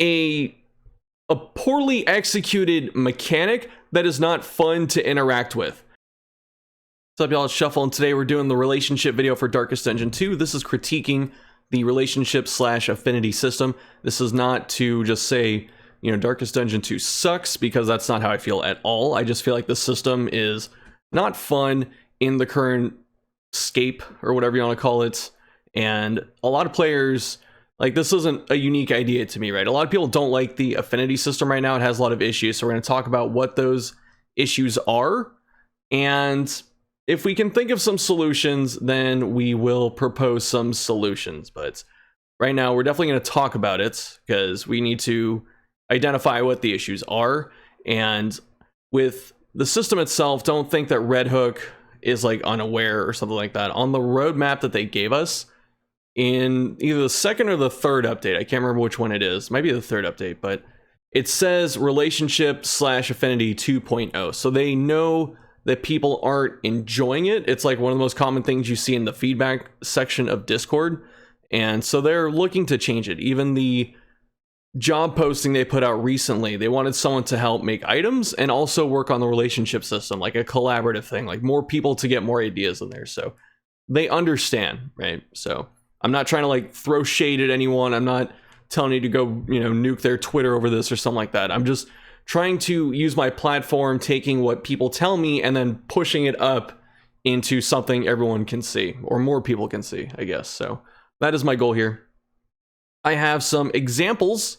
a poorly executed mechanic that is not fun to interact with. What's up, y'all? It's Shuffle, and today we're doing the relationship video for Darkest Dungeon 2. This is critiquing the relationship / affinity system. This is not to just say, you know, Darkest Dungeon 2 sucks, because that's not how I feel at all. I just feel like the system is not fun in the current scape, or whatever you want to call it. And a lot of players, like, this isn't a unique idea to me, right? A lot of people don't like the affinity system right now. It has a lot of issues. So we're going to talk about what those issues are. And if we can think of some solutions, then we will propose some solutions. But right now, we're definitely going to talk about it, because we need to identify what the issues are. And with the system itself, don't think that Red Hook is like unaware or something like that. On the roadmap that they gave us in either the second or the third update, I can't remember which one it is, might be the third update, but it says relationship / affinity 2.0. So they know that people aren't enjoying it. It's like one of the most common things you see in the feedback section of Discord. And so they're looking to change it. Even the job posting they put out recently, they wanted someone to help make items and also work on the relationship system, like a collaborative thing, like more people to get more ideas in there. So they understand, right? So I'm not trying to like throw shade at anyone. I'm not telling you to go, you know, nuke their Twitter over this or something like that. I'm just trying to use my platform, taking what people tell me and then pushing it up into something everyone can see, or more people can see, I guess. So that is my goal here. I have some examples,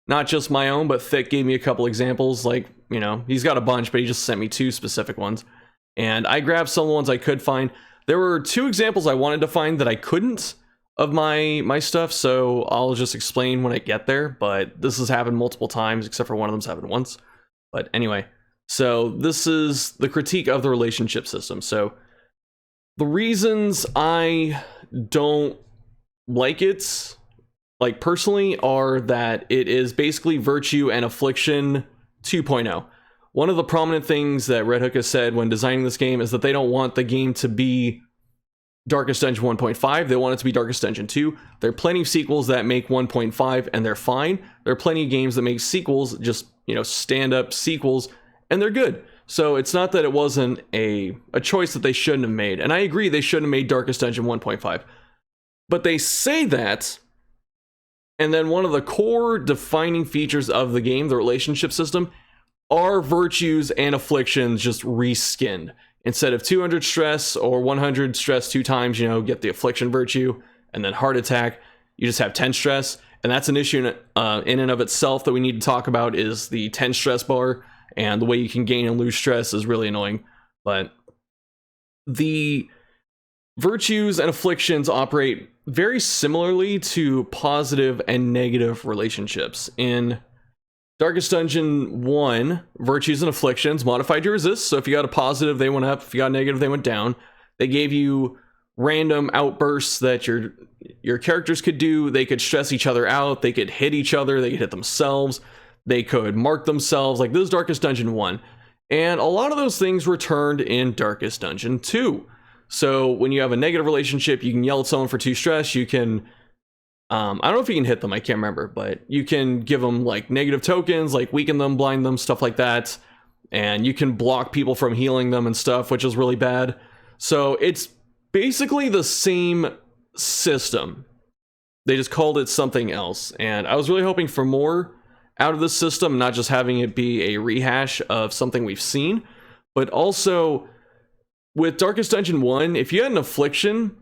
not just my own, but Thick gave me a couple examples. Like, you know, he's got a bunch, but he just sent me 2 specific ones. And I grabbed some of the ones I could find. There were 2 examples I wanted to find that I couldn't of my stuff, so I'll just explain when I get there. But this has happened multiple times, except for one of them's happened once. But anyway, so this is the critique of the relationship system. So the reasons I don't like it, like personally, are that it is basically virtue and affliction 2.0. One of the prominent things that Red Hook has said when designing this game is that they don't want the game to be Darkest Dungeon 1.5. They want it to be Darkest Dungeon 2. There are plenty of sequels that make 1.5 and they're fine. There are plenty of games that make sequels, just, you know, stand-up sequels, and they're good. So it's not that it wasn't a choice that they shouldn't have made. And I agree, they shouldn't have made Darkest Dungeon 1.5. But they say that, and then one of the core defining features of the game, the relationship system, are virtues and afflictions just reskinned. Instead of 200 stress or 100 stress 2 times, you know, get the affliction virtue, and then heart attack, you just have 10 stress. And that's an issue in and of itself that we need to talk about, is the 10 stress bar, and the way you can gain and lose stress is really annoying. But the virtues and afflictions operate very similarly to positive and negative relationships. In Darkest Dungeon 1, virtues and afflictions modified your resist. So if you got a positive, they went up. If you got a negative, they went down. They gave you random outbursts that your characters could do. They could stress each other out. They could hit each other. They could hit themselves. They could mark themselves. Like, this is Darkest Dungeon 1. And a lot of those things returned in Darkest Dungeon 2. So when you have a negative relationship, you can yell at someone for 2 stress. You can I don't know if you can hit them, I can't remember, but you can give them like negative tokens, like weaken them, blind them, stuff like that. And you can block people from healing them and stuff, which is really bad. So it's basically the same system. They just called it something else. And I was really hoping for more out of this system, not just having it be a rehash of something we've seen, but also with Darkest Dungeon 1, if you had an affliction,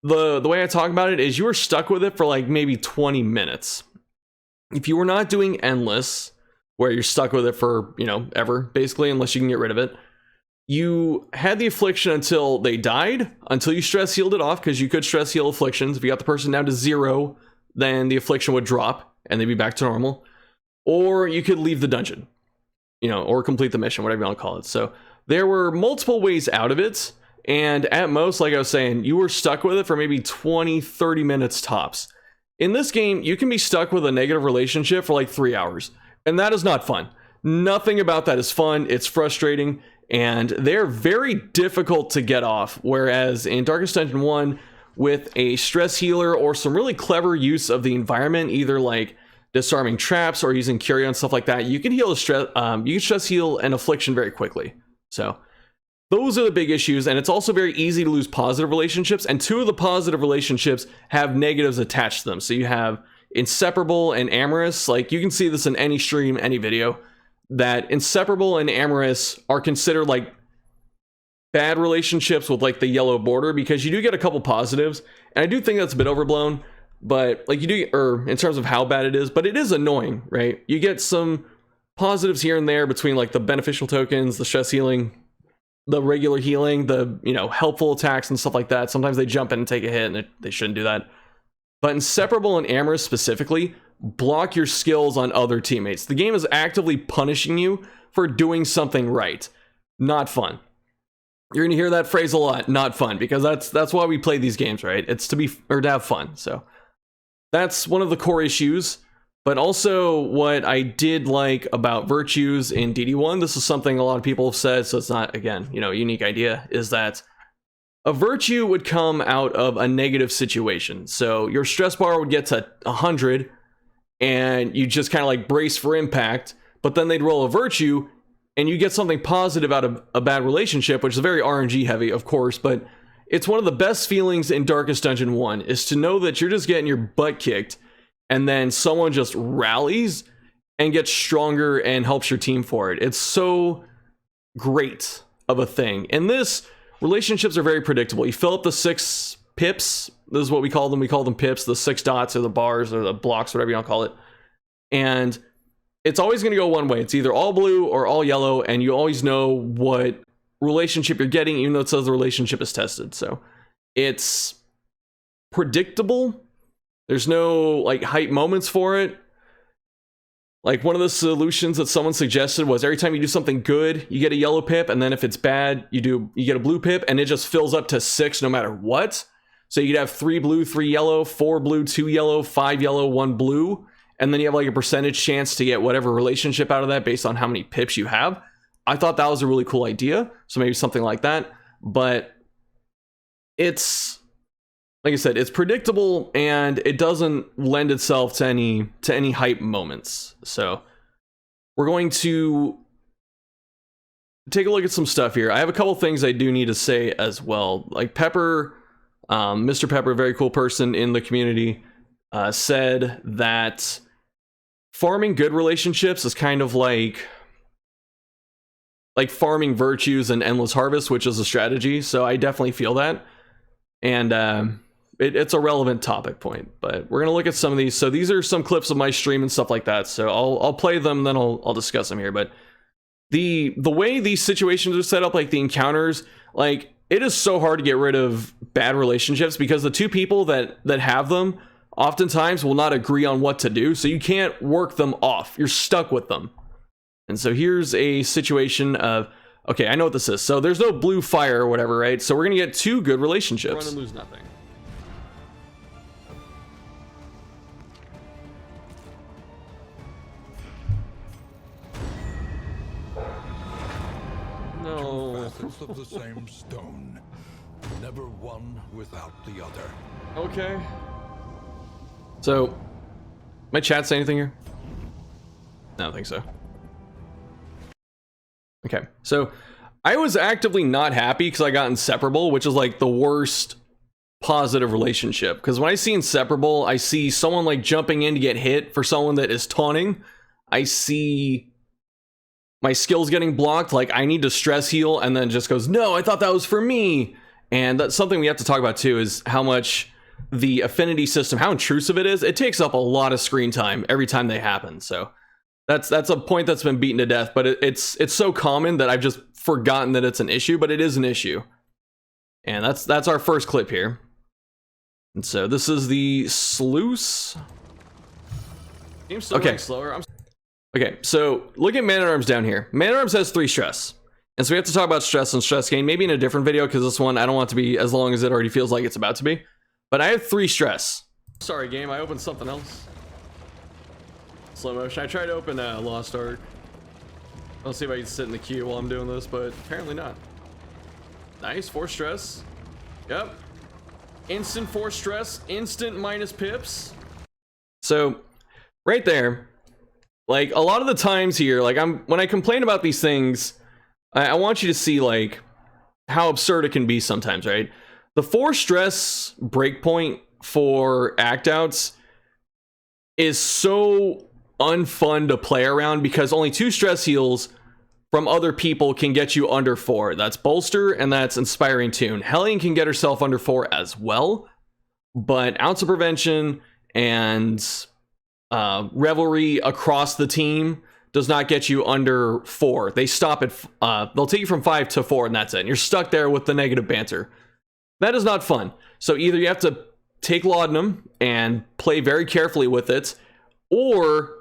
the way I talk about it is you were stuck with it for like maybe 20 minutes. If you were not doing endless, where you're stuck with it for, you know, ever, basically, unless you can get rid of it, you had the affliction until they died, until you stress healed it off, because you could stress heal afflictions. If you got the person down to 0, then the affliction would drop and they'd be back to normal. Or you could leave the dungeon, you know, or complete the mission, whatever you want to call it. So there were multiple ways out of it. And at most, like I was saying, you were stuck with it for maybe 20, 30 minutes tops. In this game, you can be stuck with a negative relationship for like 3 hours. And that is not fun. Nothing about that is fun. It's frustrating. And they're very difficult to get off. Whereas in Darkest Dungeon 1, with a stress healer or some really clever use of the environment, either like disarming traps or using curio and stuff like that, you can heal a stress. You can stress heal an affliction very quickly. So those are the big issues, and it's also very easy to lose positive relationships. And 2 of the positive relationships have negatives attached to them. So you have inseparable and amorous. Like, you can see this in any stream, any video, that inseparable and amorous are considered like bad relationships with like the yellow border, because you do get a couple positives, and I do think that's a bit overblown, but like you do, or in terms of how bad it is, but it is annoying, right? You get some positives here and there between like the beneficial tokens, the stress healing, the regular healing, the, you know, helpful attacks and stuff like that. Sometimes they jump in and take a hit, and they shouldn't do that. But inseparable and amorous specifically block your skills on other teammates. The game is actively punishing you for doing something right. Not fun. You're gonna hear that phrase a lot, not fun, because that's why we play these games, right? It's to have fun. So that's one of the core issues. But also, what I did like about virtues in DD1, this is something a lot of people have said, so it's not, again, you know, a unique idea, is that a virtue would come out of a negative situation. So your stress bar would get to 100, and you just kind of like brace for impact, but then they'd roll a virtue, and you get something positive out of a bad relationship, which is very RNG heavy, of course, but it's one of the best feelings in Darkest Dungeon 1, is to know that you're just getting your butt kicked, and then someone just rallies and gets stronger and helps your team for it. It's so great of a thing. In this, relationships are very predictable. You fill up the 6 pips. This is what we call them. We call them pips, the 6 dots or the bars or the blocks, whatever you want to call it. And it's always going to go one way. It's either all blue or all yellow, and you always know what relationship you're getting, even though it says the relationship is tested. So it's predictable. There's no like hype moments for it. Like, one of the solutions that someone suggested was every time you do something good, you get a yellow pip, and then if it's bad, you get a blue pip, and it just fills up to 6 no matter what. So you'd have 3 blue, 3 yellow, 4 blue, 2 yellow, 5 yellow, 1 blue, and then you have like a percentage chance to get whatever relationship out of that based on how many pips you have. I thought that was a really cool idea, so maybe something like that. But it's, like I said, it's predictable, and it doesn't lend itself to any hype moments. So we're going to take a look at some stuff here. I have a couple things I do need to say as well. Like Pepper, Mr. Pepper, a very cool person in the community, said that farming good relationships is kind of like farming virtues and endless harvest, which is a strategy. So I definitely feel that. And it's a relevant topic point, but we're going to look at some of these. So these are some clips of my stream and stuff like that. So I'll play them, then I'll discuss them here. But the way these situations are set up, like the encounters, like it is so hard to get rid of bad relationships because the 2 people that have them oftentimes will not agree on what to do. So you can't work them off. You're stuck with them. And so here's a situation of, okay, I know what this is. So there's no blue fire or whatever, right? So we're going to get 2 good relationships. Run and lose nothing. No. Facets of the same stone, never one without the other. Okay. So, my chat say anything here? I don't think so. Okay, so I was actively not happy because I got inseparable, which is like the worst positive relationship. Because when I see inseparable, I see someone like jumping in to get hit for someone that is taunting. I see my skills getting blocked, like I need to stress heal, and then just goes, no, I thought that was for me. And that's something we have to talk about too, is how much the affinity system, how intrusive it is. It takes up a lot of screen time every time they happen. So that's a point that's been beaten to death, but it's so common that I've just forgotten that it's an issue, but it is an issue. And that's our first clip here. And so this is the sluice. Game's still going slower. Okay, so look at Man-at-Arms down here. Man-at-Arms has 3 stress. And so we have to talk about stress and stress gain, maybe in a different video, because this one, I don't want it to be as long as it already feels like it's about to be. But I have 3 stress. Sorry, game, I opened something else. Slow motion. I tried to open Lost Ark. I'll see if I can sit in the queue while I'm doing this, but apparently not. Nice, 4 stress. Yep. Instant 4 stress, instant minus pips. So right there. Like, a lot of the times here, like, when I complain about these things, I want you to see, like, how absurd it can be sometimes, right? The 4 stress breakpoint for act outs is so unfun to play around because only 2 stress heals from other people can get you under 4. That's Bolster and that's Inspiring Tune. Hellion can get herself under 4 as well, but Ounce of Prevention and Revelry across the team does not get you under 4. They stop at they'll take you from 5 to 4 and that's it. And you're stuck there with the negative banter. That is not fun. So either you have to take laudanum and play very carefully with it, or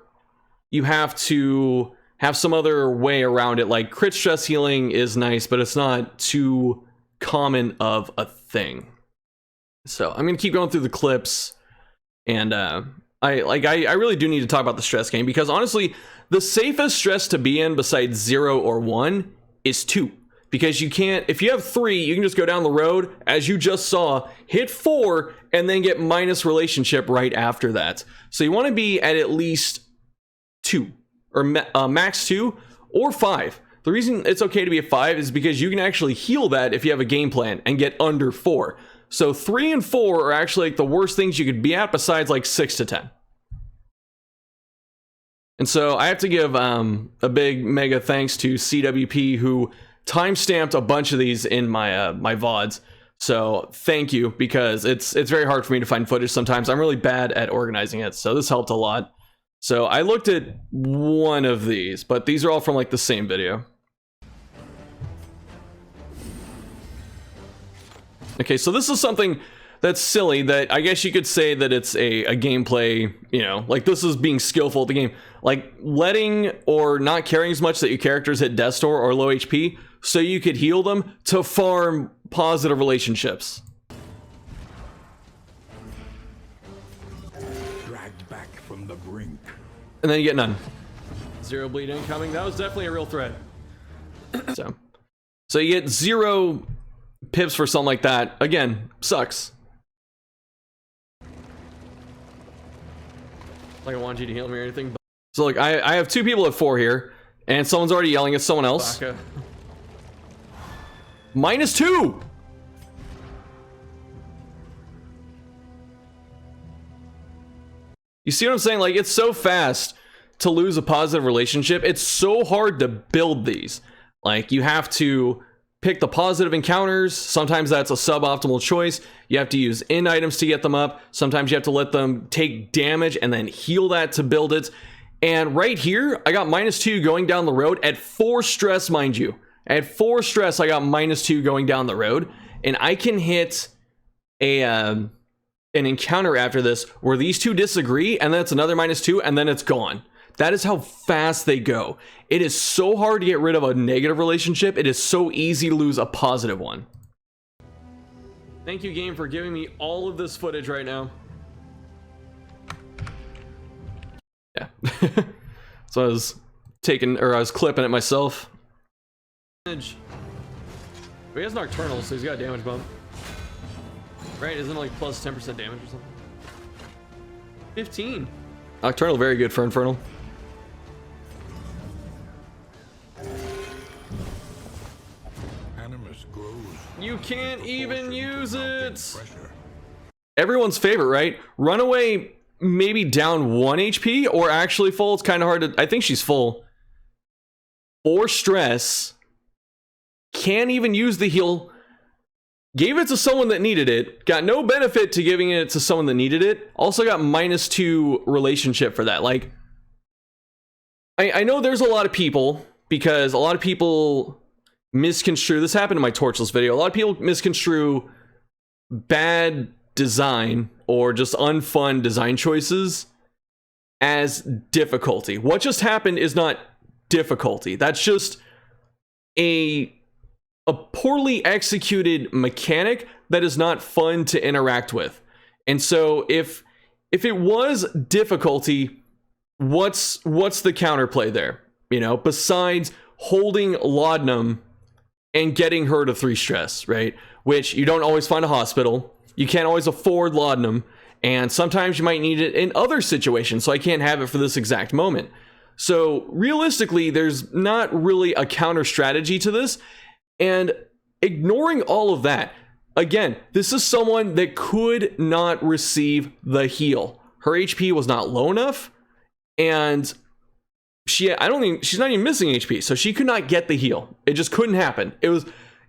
you have to have some other way around it. Like, crit stress healing is nice, but it's not too common of a thing. So I'm gonna keep going through the clips, and I really do need to talk about the stress game, because honestly, the safest stress to be in besides 0 or 1 is 2. Because you can't, if you have 3, you can just go down the road, as you just saw, hit 4, and then get minus relationship right after that. So you want to be at least 2, or max 2, or 5. The reason it's okay to be at 5 is because you can actually heal that if you have a game plan and get under 4. So 3 and 4 are actually like the worst things you could be at, besides like 6 to 10. And so I have to give a big mega thanks to CWP, who timestamped a bunch of these in my my VODs. So thank you, because it's very hard for me to find footage sometimes. I'm really bad at organizing it, so this helped a lot. So I looked at one of these, but these are all from like the same video. Okay, so this is something that's silly, that I guess you could say that it's a gameplay, you know, like this is being skillful at the game. Like letting or not caring as much that your characters hit death store or low HP so you could heal them to farm positive relationships. Dragged back from the brink. And then you get none. 0 bleed incoming. That was definitely a real threat. So you get 0 pips for something like that. Again, sucks. Like I want you to heal me or anything. So like I have 2 people at 4 here, and someone's already yelling at someone else. Baka. -2. You see what I'm saying? Like, it's so fast to lose a positive relationship. It's so hard to build these. Like, you have to pick the positive encounters. Sometimes that's a suboptimal choice. You have to use end items to get them up. Sometimes you have to let them take damage and then heal that to build it. And right here, I got -2 going down the road at 4 stress, mind you. At 4 stress, I got -2 going down the road. And I can hit an encounter after this where these 2 disagree, and then it's another -2, and then it's gone. That is how fast they go. It is so hard to get rid of a negative relationship. It is so easy to lose a positive one. Thank you, game, for giving me all of this footage right now. Yeah. So I was clipping it myself. But he has Nocturnal, so he's got a damage bump. Right? Isn't it like plus 10% damage or something? 15. Nocturnal, very good for Infernal. Animus grows. You can't even use it. Everyone's favorite, right? Runaway maybe down 1 HP, or actually full. It's kind of hard to... I think she's full. 4 stress. Can't even use the heal. Gave it to someone that needed it. Got no benefit to giving it to someone that needed it. Also got -2 relationship for that. Like, I know there's a lot of people, because a lot of people misconstrue... This happened in my Torchless video. A lot of people misconstrue bad design or just unfun design choices as difficulty. What just happened is not difficulty. That's just a poorly executed mechanic that is not fun to interact with. And so if it was difficulty, what's the counterplay there? You know, besides holding laudanum and getting her to 3 stress, right? Which you don't always find a hospital. You can't always afford laudanum, And sometimes you might need it in other situations, so I can't have it for this exact moment. So realistically, there's not really a counter strategy to this. And ignoring all of that, again, this is someone that could not receive the heal. Her HP was not low enough, and she's not even missing HP, so she could not get the heal. It just couldn't happen. It was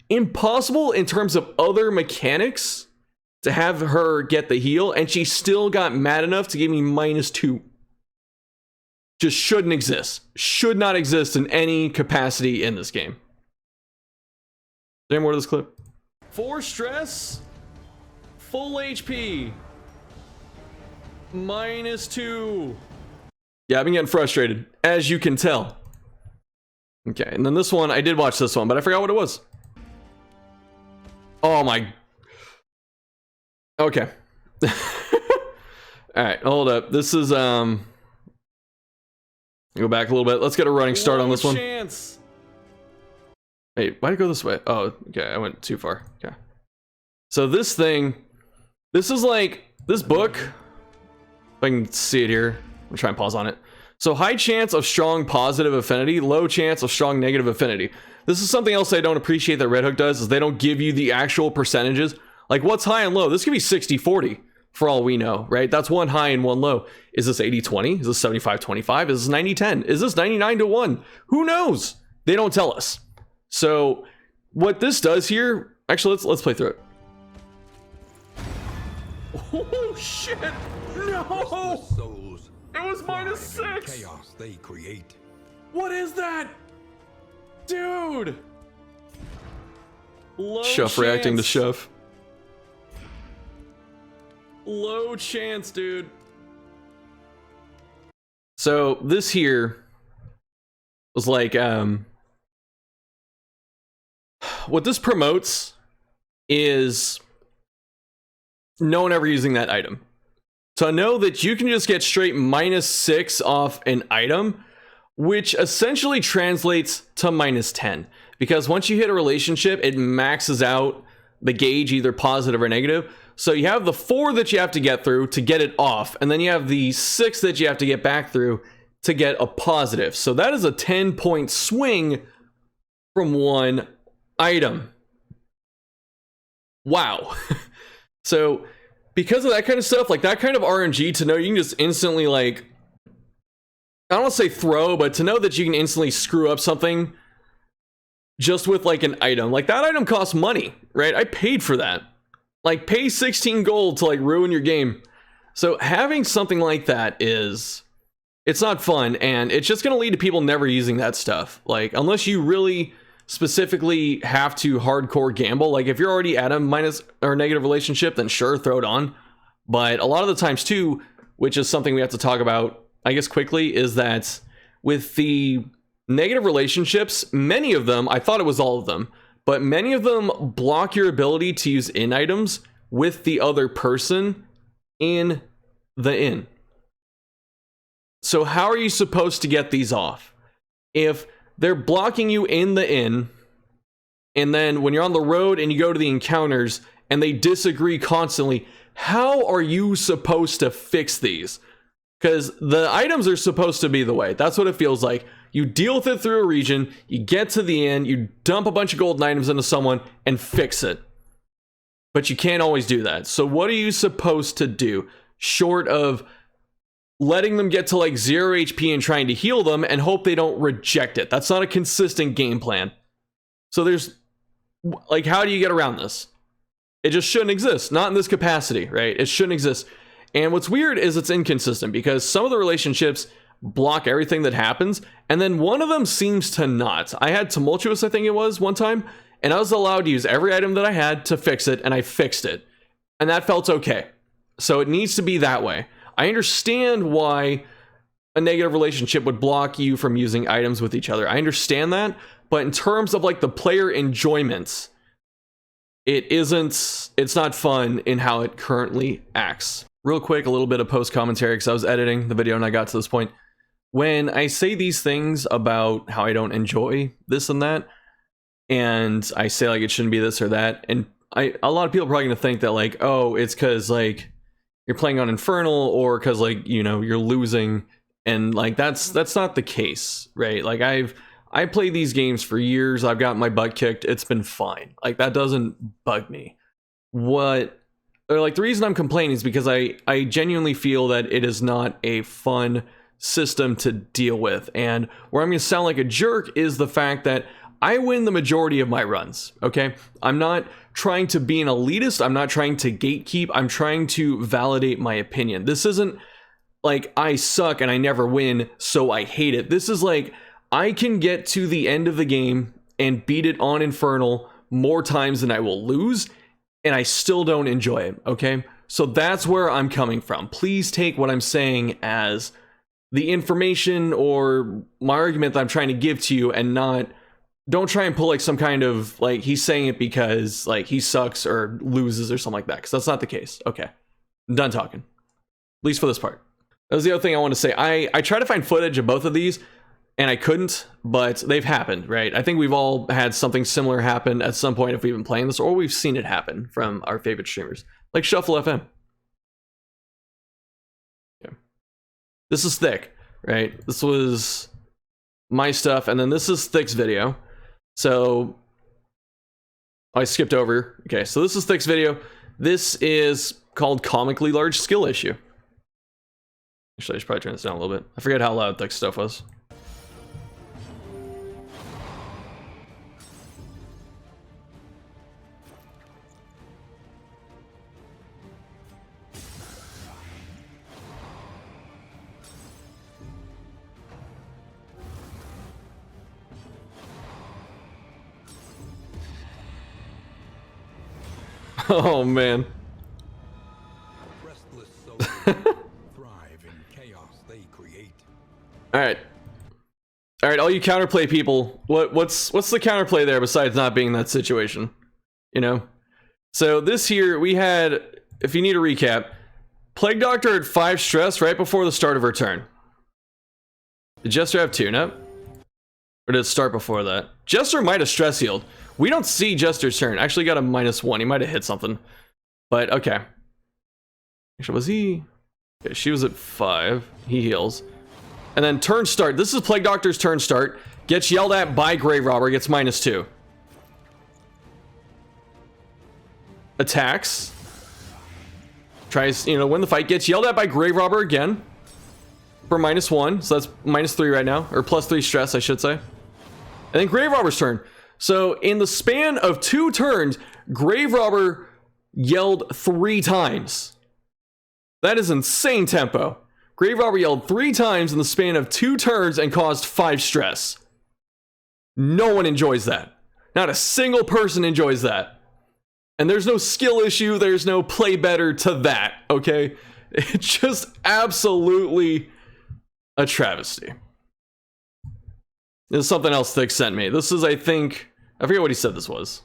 impossible in terms of other mechanics to have her get the heal, and she still got mad enough to give me -2. Just shouldn't exist. Should not exist in any capacity in this game. Is there any more to this clip? 4 stress, full HP, -2. Yeah, I've been getting frustrated, as you can tell. Okay, and then this one, I did watch this one, but I forgot what it was. Oh my. Okay. Alright, hold up. This is, go back a little bit. Let's get a running start on this one. Chance. Wait, why'd it go this way? Oh, okay, I went too far. Okay. So this thing, this is like, this book, if I can see it here, I'm trying to pause on it. So high chance of strong positive affinity, low chance of strong negative affinity. This is something else I don't appreciate that Red Hook does, is they don't give you the actual percentages. Like what's high and low? This could be 60-40 for all we know, right? That's one high and one low. Is this 80-20? Is this 75-25? Is this 90-10? Is this 99-1? Who knows? They don't tell us. So what this does here, actually let's play through it. Oh shit! No! It was -6. Chaos they create. What is that? Dude! Low Shuff chance. Reacting to Shuff. Low chance, dude. So this here was like, what this promotes is no one ever using that item. So know that you can just get straight -6 off an item, which essentially translates to -10. Because once you hit a relationship, it maxes out the gauge, either positive or negative. So you have the 4 that you have to get through to get it off, and then you have the 6 that you have to get back through to get a positive. So that is a 10-point swing from one item. Wow. So because of that kind of stuff, like that kind of RNG, to know you can just instantly, like, I don't want to say throw, but to know that you can instantly screw up something just with like an item. Like that item costs money, right? I paid for that. Like pay 16 gold to like ruin your game. So having something like that it's not fun, and it's just going to lead to people never using that stuff. Like unless you really specifically have to hardcore gamble, like if you're already at a minus or negative relationship, then sure, throw it on. But a lot of the times too, which is something we have to talk about, I guess quickly, is that with the negative relationships, many of them, I thought it was all of them, but many of them block your ability to use in items with the other person in the inn. So how are you supposed to get these off? If they're blocking you in the inn, and then when you're on the road and you go to the encounters and they disagree constantly, how are you supposed to fix these? Because the items are supposed to be the way. That's what it feels like. You deal with it through a region, you get to the end, you dump a bunch of golden items into someone and fix it. But you can't always do that. So what are you supposed to do? Short of letting them get to like 0 HP and trying to heal them and hope they don't reject it. That's not a consistent game plan. So there's, like, how do you get around this? It just shouldn't exist. Not in this capacity, right? It shouldn't exist. And what's weird is it's inconsistent, because some of the relationships block everything that happens, and then one of them seems to not. I had Tumultuous, I think it was, one time, and I was allowed to use every item that I had to fix it, and I fixed it. And that felt okay. So it needs to be that way. I understand why a negative relationship would block you from using items with each other. I understand that, but in terms of like the player enjoyment, it's not fun in how it currently acts. Real quick, a little bit of post commentary, because I was editing the video and I got to this point. When I say these things about how I don't enjoy this and that, and I say like it shouldn't be this or that, and a lot of people are probably gonna think that like, oh, it's because like you're playing on Infernal, or because like, you know, you're losing, and like that's not the case, right? Like I played these games for years, I've got my butt kicked, it's been fine. Like that doesn't bug me. What, or like the reason I'm complaining is because I genuinely feel that it is not a fun system to deal with, and where I'm going to sound like a jerk is the fact that I win the majority of my runs, okay? I'm not trying to be an elitist, I'm not trying to gatekeep, I'm trying to validate my opinion. This isn't like I suck and I never win, so I hate it. This is like, I can get to the end of the game and beat it on Infernal more times than I will lose, and I still don't enjoy it, okay? So that's where I'm coming from. Please take what I'm saying as the information or my argument that I'm trying to give to you, and don't try and pull like some kind of like he's saying it because like he sucks or loses or something like that, because that's not the case. Okay, I'm done talking, at least for this part. That was the other thing I want to say. I tried to find footage of both of these and I couldn't, but they've happened, right? I think we've all had something similar happen at some point if we've been playing this, or we've seen it happen from our favorite streamers, like Shuffle FM. Yeah. This is Thick, right? This was my stuff, and then this is Thick's video. So I skipped over. Okay, so this is Thick's video. This is called Comically Large Skill Issue. Actually, I should probably turn this down a little bit. I forget how loud Thick's stuff was. Oh man. Restless souls thrive in chaos they create. All right, all you counterplay people, what's the counterplay there besides not being in that situation? You know? So this here, we had, if you need a recap, Plague Doctor had 5 stress right before the start of her turn. Did Jester have 2? Nope. Or did it start before that? Jester might have stress healed. We don't see Jester's turn. Actually got a -1. He might have hit something. But okay. Actually, was he? Okay, she was at 5. He heals. And then turn start. This is Plague Doctor's turn start. Gets yelled at by Grave Robber. Gets -2. Attacks. Tries, you know, win the fight. Gets yelled at by Grave Robber again. For -1. So that's -3 right now. Or +3 stress, I should say. And then Grave Robber's turn. So in the span of 2 turns, Grave Robber yelled 3 times. That is insane tempo. Grave Robber yelled 3 times in the span of 2 turns and caused 5 stress. No one enjoys that. Not a single person enjoys that. And there's no skill issue, there's no play better to that, okay? It's just absolutely a travesty. This is something else Thick sent me. This is, I think, I forget what he said this was.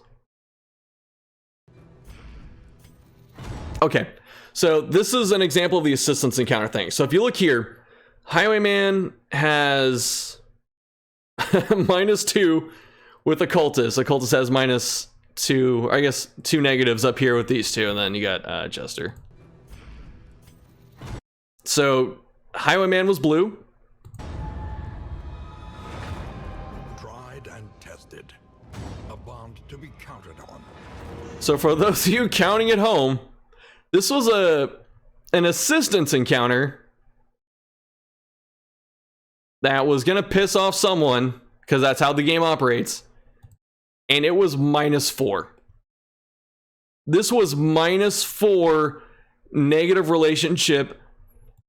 Okay, so this is an example of the assistance encounter thing. So if you look here, Highwayman has -2 with Occultist. Occultist has -2, I guess 2 negatives up here with these 2, and then you got Jester. So Highwayman was blue. To be counted on. So for those of you counting at home, this was an assistance encounter that was gonna piss off someone, because that's how the game operates, and it was -4. This was -4 negative relationship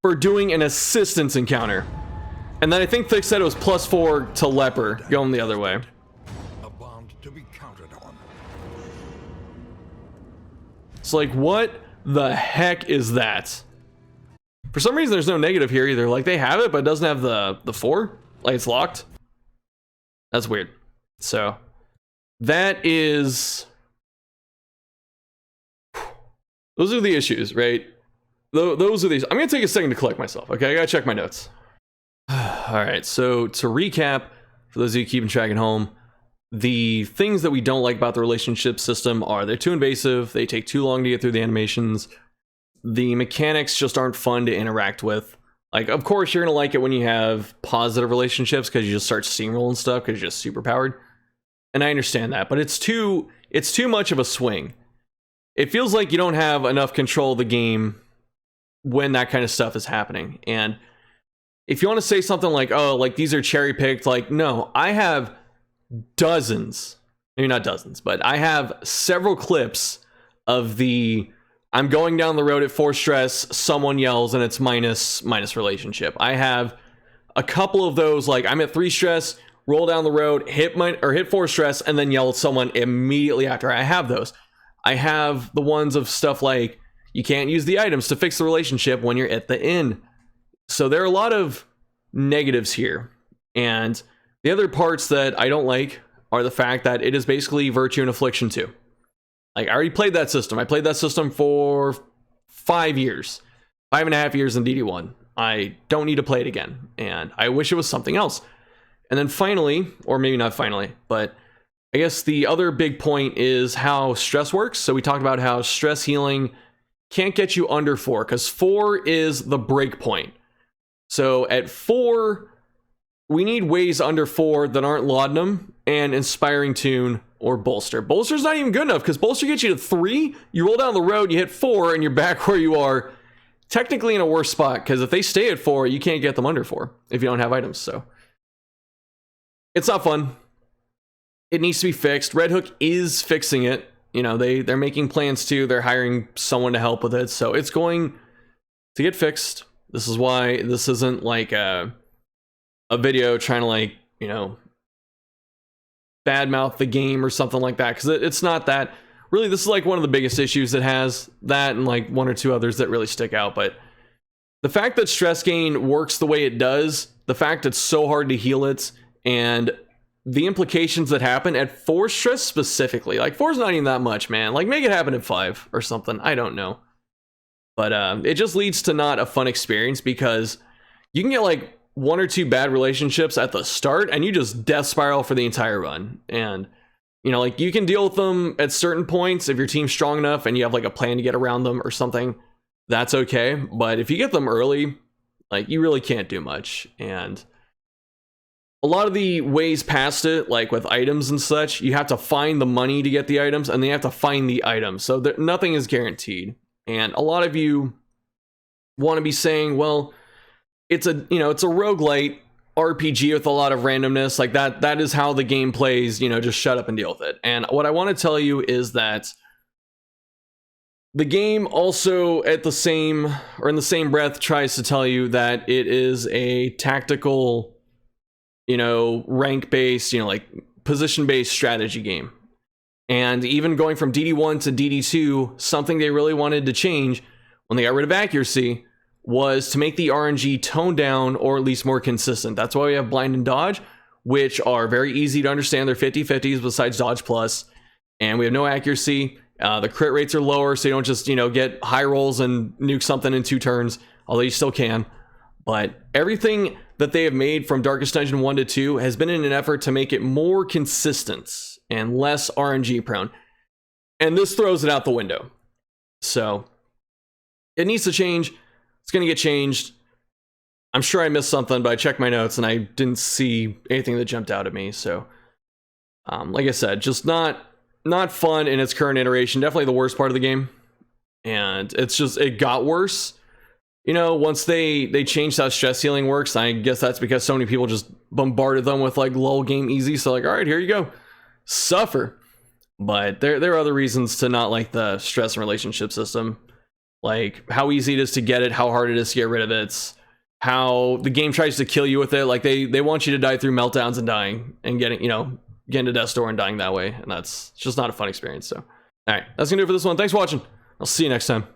for doing an assistance encounter. And then I think Thick said it was +4 to Leper, going the other way. It's like, what the heck is that? For some reason, there's no negative here either. Like, they have it, but it doesn't have the 4. Like, it's locked. That's weird. So, that is... Those are the issues, right? Those are these. I'm going to take a second to collect myself, okay? I got to check my notes. Alright, so to recap, for those of you keeping track at home, the things that we don't like about the relationship system are they're too invasive, they take too long to get through the animations, the mechanics just aren't fun to interact with. Like, of course, you're going to like it when you have positive relationships because you just start steamrolling stuff because you're just super powered. And I understand that, but it's too much of a swing. It feels like you don't have enough control of the game when that kind of stuff is happening. And if you want to say something like, oh, like these are cherry picked, like, no, I have dozens, maybe not dozens, but I have several clips of I'm going down the road at 4 stress, someone yells and it's minus relationship. I have a couple of those, like I'm at 3 stress, roll down the road, hit 4 stress, and then yell at someone immediately after. I have those. I have the ones of stuff like you can't use the items to fix the relationship when you're at the inn. So there are a lot of negatives here. And the other parts that I don't like are the fact that it is basically Virtue and Affliction 2. Like, I already played that system. I played that system for 5 years, 5.5 years in DD1. I don't need to play it again. And I wish it was something else. And then finally, or maybe not finally, but I guess the other big point is how stress works. So we talked about how stress healing can't get you under 4 because 4 is the break point. So at 4, we need ways under 4 that aren't Laudanum and Inspiring Tune or Bolster. Bolster's not even good enough because Bolster gets you to 3, you roll down the road, you hit 4, and you're back where you are, technically in a worse spot because if they stay at 4, you can't get them under 4 if you don't have items. So it's not fun. It needs to be fixed. Red Hook is fixing it. You know, they're making plans too. They're hiring someone to help with it. So it's going to get fixed. This is why this isn't like a video trying to, like, you know, badmouth the game or something like that. Because it's not that. Really, this is like one of the biggest issues it has. That and like 1 or 2 others that really stick out. But the fact that stress gain works the way it does, the fact it's so hard to heal it, and the implications that happen at 4 stress specifically. Like 4 is not even that much, man. Like make it happen at 5 or something. I don't know. But it just leads to not a fun experience because you can get like 1 or 2 bad relationships at the start and you just death spiral for the entire run. And, you know, like you can deal with them at certain points if your team's strong enough and you have like a plan to get around them or something. That's okay. But if you get them early, like you really can't do much. And a lot of the ways past it, like with items and such, you have to find the money to get the items and then you have to find the items. So nothing is guaranteed. And a lot of you want to be saying, well, it's a roguelite RPG with a lot of randomness. Like that is how the game plays, you know, just shut up and deal with it. And what I want to tell you is that the game also in the same breath tries to tell you that it is a tactical, you know, rank-based, you know, like position-based strategy game. And even going from DD1 to DD2, something they really wanted to change when they got rid of accuracy was to make the RNG toned down or at least more consistent. That's why we have blind and dodge, which are very easy to understand. They're 50-50s besides dodge plus. And we have no accuracy. The crit rates are lower, so you don't just, you know, get high rolls and nuke something in 2 turns, although you still can. But everything that they have made from Darkest Dungeon 1 to 2 has been in an effort to make it more consistent and less RNG prone. And this throws it out the window. So it needs to change. It's going to get changed. I'm sure I missed something, but I checked my notes and I didn't see anything that jumped out at me. So like I said, just not fun in its current iteration. Definitely the worst part of the game. And it got worse. You know, once they changed how stress healing works, I guess that's because so many people just bombarded them with like lull game easy. So like, all right, here you go, suffer. But there are other reasons to not like the stress and relationship system, like how easy it is to get it, how hard it is to get rid of it, how the game tries to kill you with it. Like they want you to die through meltdowns and dying and getting to death's door and dying that way, and that's just not a fun experience. So, all right, that's gonna do it for this one. Thanks for watching. I'll see you next time.